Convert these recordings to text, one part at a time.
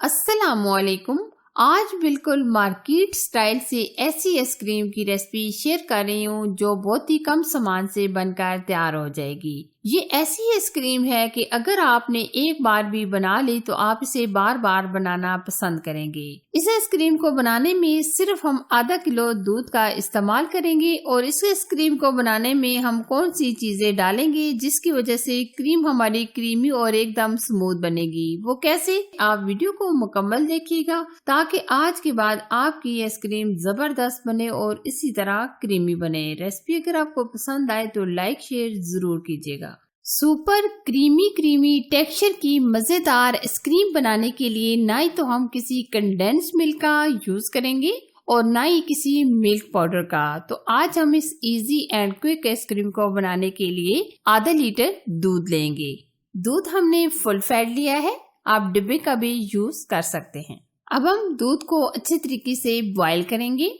अस्सलामुअलैकुम। आज बिल्कुल मार्केट स्टाइल से ऐसी आइसक्रीम की रेसिपी शेयर कर रही हूँ जो बहुत ही कम सामान से बनकर तैयार हो जाएगी। ये ऐसी आइसक्रीम है कि अगर आपने एक बार भी बना ली तो आप इसे बार बार बनाना पसंद करेंगे। इस आइसक्रीम को बनाने में सिर्फ हम आधा किलो दूध का इस्तेमाल करेंगे और इस आइसक्रीम को बनाने में हम कौन सी चीजें डालेंगे जिसकी वजह से क्रीम हमारी क्रीमी और एकदम स्मूथ बनेगी, वो कैसे, आप वीडियो को मुकम्मल देखिएगा ताकि आज के बाद आपकी आइसक्रीम जबरदस्त बने और इसी तरह क्रीमी बने। रेसिपी अगर आपको पसंद आए तो लाइक शेयर जरूर कीजिएगा। सुपर क्रीमी टेक्सचर की मजेदार आइसक्रीम बनाने के लिए ना ही तो हम किसी कंडेंस मिल्क का यूज करेंगे और ना ही किसी मिल्क पाउडर का। तो आज हम इस इजी एंड क्विक आइसक्रीम को बनाने के लिए आधा लीटर दूध लेंगे। दूध हमने फुल फैट लिया है, आप डिब्बे का भी यूज कर सकते हैं। अब हम दूध को अच्छे तरीके से बॉईल करेंगे।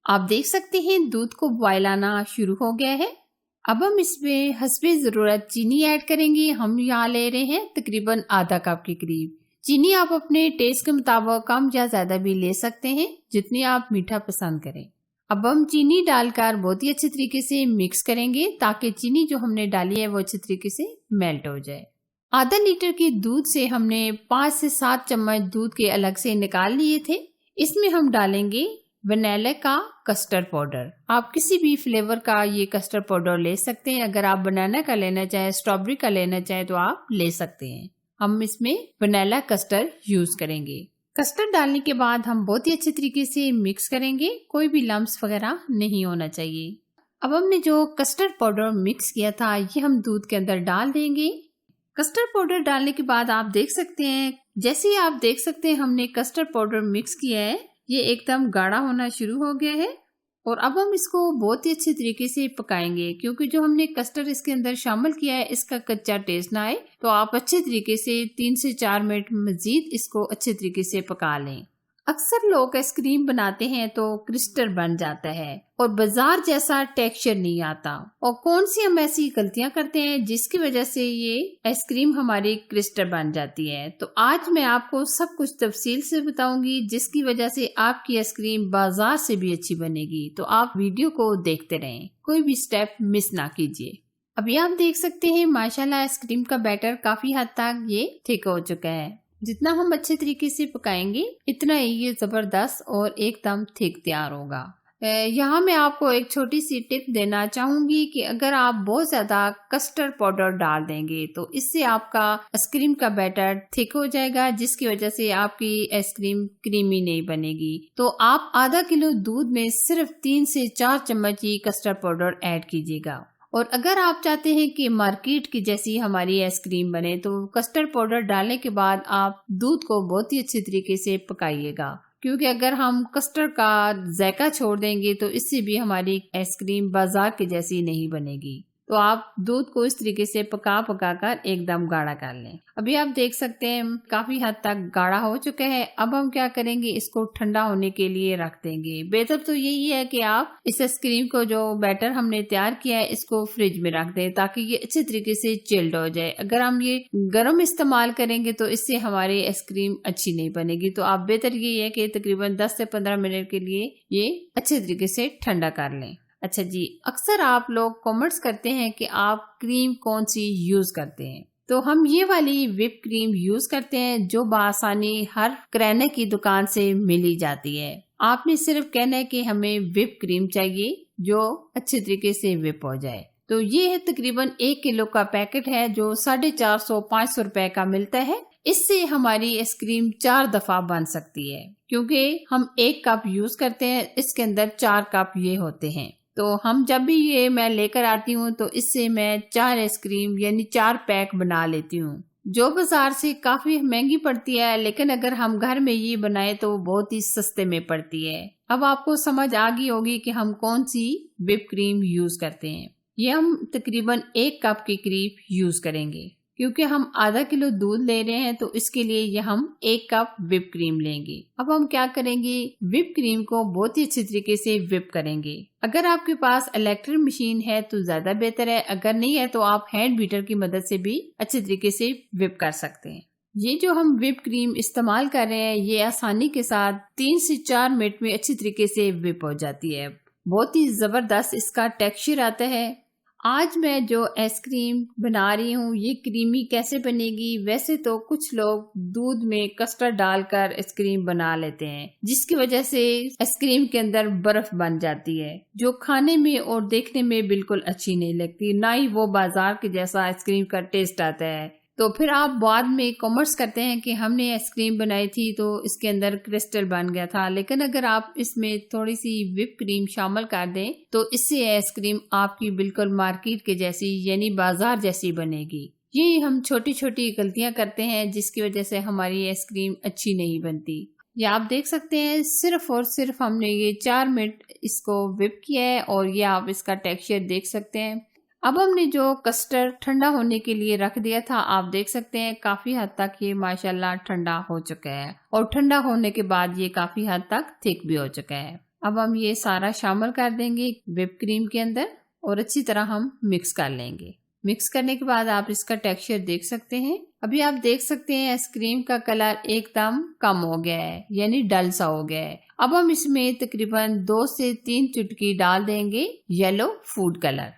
आप देख सकते हैं दूध को बॉईल आना शुरू हो गया है। अब हम इसमें हस्बे जरूरत चीनी ऐड करेंगे। हम यहाँ ले रहे हैं तकरीबन आधा कप के करीब। चीनी आप अपने टेस्ट के मुताबिक कम या ज्यादा भी ले सकते हैं, जितनी आप मीठा पसंद करें। अब हम चीनी डालकर बहुत ही अच्छे तरीके से मिक्स करेंगे ताकि चीनी जो हमने डाली है वो अच्छे तरीके से मेल्ट हो जाए। आधा लीटर के दूध से हमने 5 से 7 चम्मच दूध के अलग से निकाल लिए थे। इसमें हम डालेंगे वनीला का कस्टर्ड पाउडर। आप किसी भी फ्लेवर का ये कस्टर्ड पाउडर ले सकते हैं। अगर आप बनाना का लेना चाहें, स्ट्रॉबेरी का लेना चाहें तो आप ले सकते हैं। हम इसमें वनीला कस्टर्ड यूज करेंगे। कस्टर्ड डालने के बाद हम बहुत ही अच्छे तरीके से मिक्स करेंगे, कोई भी लम्स वगैरह नहीं होना चाहिए। अब हमने जो कस्टर्ड पाउडर मिक्स किया था ये हम दूध के अंदर डाल देंगे। कस्टर्ड पाउडर डालने के बाद आप देख सकते हैं, जैसे ही आप देख सकते हैं हमने कस्टर्ड पाउडर मिक्स किया है, ये एकदम गाढ़ा होना शुरू हो गया है। और अब हम इसको बहुत ही अच्छे तरीके से पकाएंगे, क्योंकि जो हमने कस्टर्ड इसके अंदर शामिल किया है इसका कच्चा टेस्ट ना आए। तो आप अच्छे तरीके से 3 से 4 मिनट मजीद इसको अच्छे तरीके से पका लें। अक्सर लोग आइसक्रीम बनाते हैं तो क्रिस्टल बन जाता है और बाजार जैसा टेक्सचर नहीं आता। और कौन सी हम ऐसी गलतियां करते हैं जिसकी वजह से ये आइसक्रीम हमारी क्रिस्टल बन जाती है। तो आज मैं आपको सब कुछ तफसील से बताऊंगी जिसकी वजह से आपकी आइसक्रीम बाजार से भी अच्छी बनेगी। तो आप वीडियो को देखते रहें, कोई भी स्टेप मिस ना कीजिए। अभी आप देख सकते हैं माशाल्लाह आइसक्रीम का बैटर काफी हद तक ये थिक हो चुका है। जितना हम अच्छे तरीके से पकाएंगे इतना ही ये जबरदस्त और एकदम थिक तैयार होगा। यहाँ मैं आपको एक छोटी सी टिप देना चाहूंगी कि अगर आप बहुत ज्यादा कस्टर्ड पाउडर डाल देंगे तो इससे आपका आइसक्रीम का बैटर थिक हो जाएगा, जिसकी वजह से आपकी आइसक्रीम क्रीमी नहीं बनेगी। तो आप आधा किलो दूध में सिर्फ 3 से 4 चम्मच ही कस्टर्ड पाउडर ऐड कीजिएगा। और अगर आप चाहते हैं कि मार्केट की जैसी हमारी आइसक्रीम बने तो कस्टर्ड पाउडर डालने के बाद आप दूध को बहुत ही अच्छे तरीके से पकाइएगा, क्योंकि अगर हम कस्टर्ड का जायका छोड़ देंगे तो इससे भी हमारी आइसक्रीम बाजार की जैसी नहीं बनेगी। तो आप दूध को इस तरीके से पका कर एकदम गाढ़ा कर लें। अभी आप देख सकते हैं काफी हद तक गाढ़ा हो चुका है। अब हम क्या करेंगे, इसको ठंडा होने के लिए रख देंगे। बेहतर तो यही है कि आप इस आइसक्रीम को जो बैटर हमने तैयार किया है इसको फ्रिज में रख दें ताकि ये अच्छे तरीके से चिल्ड हो जाए। अगर हम ये गर्म इस्तेमाल करेंगे तो इससे हमारी आइसक्रीम अच्छी नहीं बनेगी। तो आप बेहतर यही है कि तकरीबन 10 से 15 मिनट के लिए ये अच्छे तरीके से ठंडा कर लें। अच्छा जी, अक्सर आप लोग कमेंट्स करते हैं कि आप क्रीम कौन सी यूज करते हैं। तो हम ये वाली व्हिप क्रीम यूज करते हैं जो बासानी हर किराने की दुकान से मिली जाती है। आपने सिर्फ कहना है कि हमें व्हिप क्रीम चाहिए जो अच्छे तरीके से व्हिप हो जाए। तो ये तकरीबन 1 किलो का पैकेट है जो 450-500 रुपए का मिलता है। इससे हमारी आइसक्रीम 4 दफा बन सकती है, क्योंकि हम 1 कप यूज करते हैं, इसके अंदर 4 कप ये होते हैं। तो हम जब भी ये मैं लेकर आती हूँ तो इससे मैं 4 आइसक्रीम यानी 4 पैक बना लेती हूँ, जो बाजार से काफी महंगी पड़ती है, लेकिन अगर हम घर में ये बनाए तो बहुत ही सस्ते में पड़ती है। अब आपको समझ आ गई होगी कि हम कौन सी व्हिप क्रीम यूज करते हैं। ये हम तकरीबन 1 कप के करीब यूज करेंगे, क्योंकि हम आधा किलो दूध ले रहे हैं तो इसके लिए ये हम 1 कप व्हिप क्रीम लेंगे। अब हम क्या करेंगे, व्हिप क्रीम को बहुत ही अच्छे तरीके से व्हिप करेंगे। अगर आपके पास इलेक्ट्रिक मशीन है तो ज्यादा बेहतर है, अगर नहीं है तो आप हैंड बीटर की मदद से भी अच्छे तरीके से व्हिप कर सकते हैं। ये जो हम व्हिप क्रीम इस्तेमाल कर रहे हैं ये आसानी के साथ 3 से 4 मिनट में अच्छी तरीके से व्हिप हो जाती है। बहुत ही जबरदस्त इसका टेक्सचर आता है। आज मैं जो आइसक्रीम बना रही हूँ ये क्रीमी कैसे बनेगी। वैसे तो कुछ लोग दूध में कस्टर्ड डालकर आइसक्रीम बना लेते हैं जिसकी वजह से आइसक्रीम के अंदर बर्फ बन जाती है जो खाने में और देखने में बिल्कुल अच्छी नहीं लगती, ना ही वो बाजार के जैसा आइसक्रीम का टेस्ट आता है। तो फिर आप बाद में कॉमर्स करते हैं कि हमने आइसक्रीम बनाई थी तो इसके अंदर क्रिस्टल बन गया था, लेकिन अगर आप इसमें थोड़ी सी व्हिप क्रीम शामिल कर दें तो इससे आइसक्रीम आपकी बिल्कुल मार्केट के जैसी यानी बाजार जैसी बनेगी। ये हम छोटी छोटी गलतियां करते हैं जिसकी वजह से हमारी आइसक्रीम अच्छी नहीं बनती। ये आप देख सकते हैं सिर्फ और सिर्फ हमने ये 4 मिनट इसको व्हिप किया है और ये आप इसका टेक्सचर देख सकते हैं। अब हमने जो कस्टर्ड ठंडा होने के लिए रख दिया था आप देख सकते हैं काफी हद तक ये माशाल्लाह ठंडा हो चुका है और ठंडा होने के बाद ये काफी हद तक थिक भी हो चुका है। अब हम ये सारा शामिल कर देंगे व्हिप क्रीम के अंदर और अच्छी तरह हम मिक्स कर लेंगे। मिक्स करने के बाद आप इसका टेक्सचर देख सकते हैं। अभी आप देख सकते हैं आइसक्रीम का कलर एकदम कम हो गया है यानी डल सा हो गया है। अब हम इसमें तकरीबन 2 से 3 चुटकी डाल देंगे येलो फूड कलर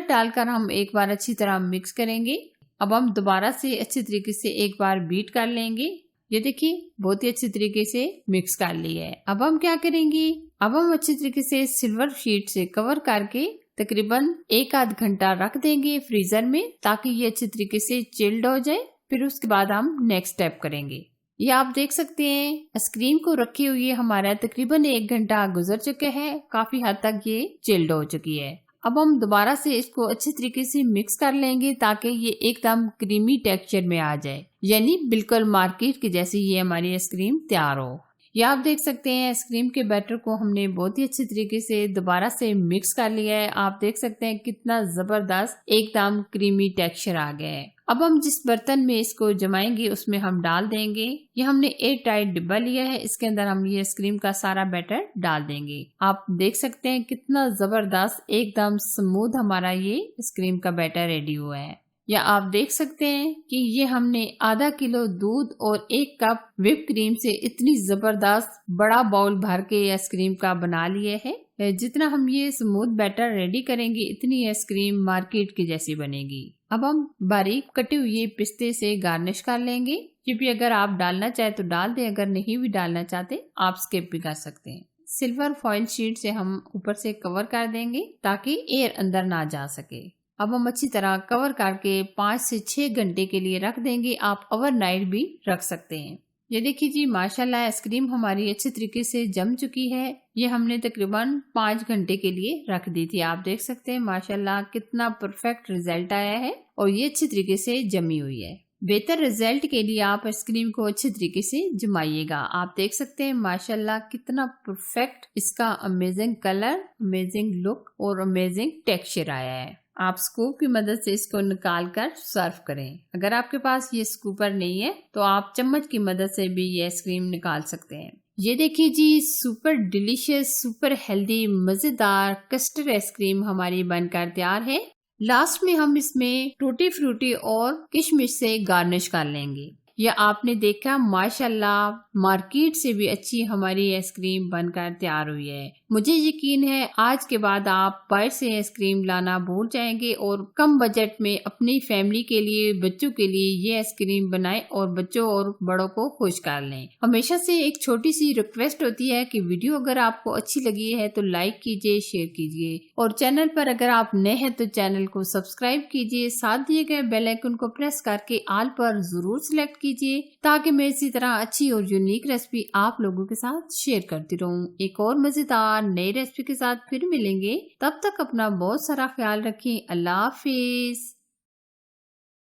डालकर हम एक बार अच्छी तरह मिक्स करेंगे। अब हम दोबारा से अच्छी तरीके से एक बार बीट कर लेंगे। ये देखिए बहुत ही अच्छी तरीके से मिक्स कर लिया है। अब हम क्या करेंगे, अब हम अच्छी तरीके से सिल्वर शीट से कवर करके तकरीबन 1 आध घंटा रख देंगे फ्रीजर में ताकि ये अच्छी तरीके से चिल्ड हो जाए। फिर उसके बाद हम नेक्स्ट स्टेप करेंगे। ये आप देख सकते हैं आइसक्रीम को रखे हुए हमारा तकरीबन 1 घंटा गुजर चुका है, काफी हद तक ये चिल्ड हो चुकी है। अब हम दोबारा से इसको अच्छी तरीके से मिक्स कर लेंगे ताकि ये एकदम क्रीमी टेक्सचर में आ जाए यानी बिल्कुल मार्केट की जैसी ये हमारी आइसक्रीम तैयार हो। ये आप देख सकते हैं आइसक्रीम के बैटर को हमने बहुत ही अच्छी तरीके से दोबारा से मिक्स कर लिया है। आप देख सकते हैं कितना जबरदस्त एकदम क्रीमी टेक्सचर आ गया है। अब हम जिस बर्तन में इसको जमाएंगे उसमें हम डाल देंगे। ये हमने एयर टाइट डिब्बा लिया है, इसके अंदर हम ये आइसक्रीम का सारा बैटर डाल देंगे। आप देख सकते हैं कितना जबरदस्त एकदम स्मूथ हमारा ये आइसक्रीम का बैटर रेडी हुआ है। या आप देख सकते हैं कि ये हमने आधा किलो दूध और 1 कप व्हिप क्रीम से इतनी जबरदस्त बड़ा बाउल भर के आइसक्रीम का बना लिए है। जितना हम ये स्मूथ बैटर रेडी करेंगे इतनी आइसक्रीम मार्केट की जैसी बनेगी। अब हम बारीक कटे हुए पिस्ते से गार्निश कर लेंगे। ये भी अगर आप डालना चाहे तो डाल दें, अगर नहीं भी डालना चाहते आप स्किप भी कर सकते हैं। सिल्वर फॉइल शीट से हम ऊपर से कवर कर देंगे ताकि एयर अंदर ना जा सके। अब हम अच्छी तरह कवर करके 5 से 6 घंटे के लिए रख देंगे। आप ओवरनाइट भी रख सकते हैं। ये देखिए जी माशाल्लाह आइसक्रीम हमारी अच्छी तरीके से जम चुकी है। ये हमने तकरीबन 5 घंटे के लिए रख दी थी। आप देख सकते हैं माशाल्लाह कितना परफेक्ट रिजल्ट आया है और ये अच्छी तरीके से जमी हुई है। बेहतर रिजल्ट के लिए आप आइसक्रीम को अच्छी तरीके से जमाइएगा। आप देख सकते हैं माशाल्लाह कितना परफेक्ट इसका अमेजिंग कलर, अमेजिंग लुक और अमेजिंग टेक्सचर आया है। आप स्कूप की मदद से इसको निकाल कर सर्व करें। अगर आपके पास ये स्कूपर नहीं है तो आप चम्मच की मदद से भी ये आइसक्रीम निकाल सकते हैं। ये देखिए जी सुपर डिलीशियस, सुपर हेल्दी, मजेदार कस्टर्ड आइसक्रीम हमारी बनकर तैयार है। लास्ट में हम इसमें टूटी फ्रूटी और किशमिश से गार्निश कर लेंगे। यह आपने देखा माशाल्लाह मार्केट से भी अच्छी हमारी आइसक्रीम बनकर तैयार हुई है। मुझे यकीन है आज के बाद आप बाहर से आइसक्रीम लाना भूल जाएंगे और कम बजट में अपनी फैमिली के लिए, बच्चों के लिए ये आइसक्रीम बनाएं और बच्चों और बड़ों को खुश कर लें। हमेशा से एक छोटी सी रिक्वेस्ट होती है कि वीडियो अगर आपको अच्छी लगी है तो लाइक कीजिए, शेयर कीजिए और चैनल पर अगर आप नए हैं तो चैनल को सब्सक्राइब कीजिए। साथ दिए गए बेल आइकन को प्रेस करके ऑल पर जरूर सिलेक्ट कीजिए ताकि मैं इसी तरह अच्छी और यूनिक रेसिपी आप लोगों के साथ शेयर करती रहूं। एक और मजेदार नई रेसिपी के साथ फिर मिलेंगे। तब तक अपना बहुत सारा ख्याल रखें। अल्लाह हाफिज।